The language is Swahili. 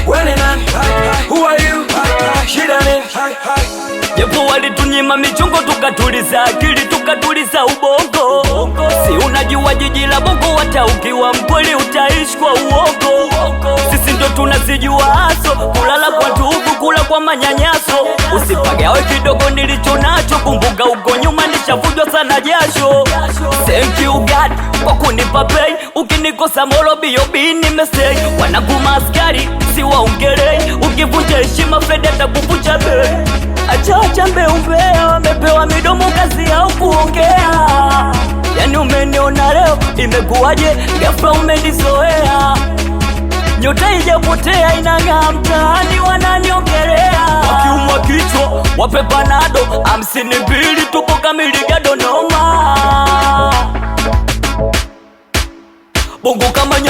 Wewe ni nani? Who are you? Shida nini? Japo walitunyima michongo tukatuliza akili tukatuliza ubongo. Si unajua jiji la Bongo hata ukiwa mkweli utaishi kwa uongo. Sisi ndo tunazijua haso, kulala kwa ndugu, kula kwa manyanyaso. Usipagawe kidogo nilicho nacho, kumbuka uko nyuma nishavujwa sana jasho. Thank you God kwa kunipa pay, ukinikosa molo B.O.B nimestay. Wanaguma askari si waongelei, ukivunja heshima Fred atakuvunja bei. Acha mbea wamepewa midomo kazi yao kuongea. Yani umeniona leo imekuwaje, ghafla umenizoea. Nyota ijapotea inang'aa mtaani wananiongelea. Wakiumwa kichwa wape panado, 52 tupo kamili gado noma. Bongo kama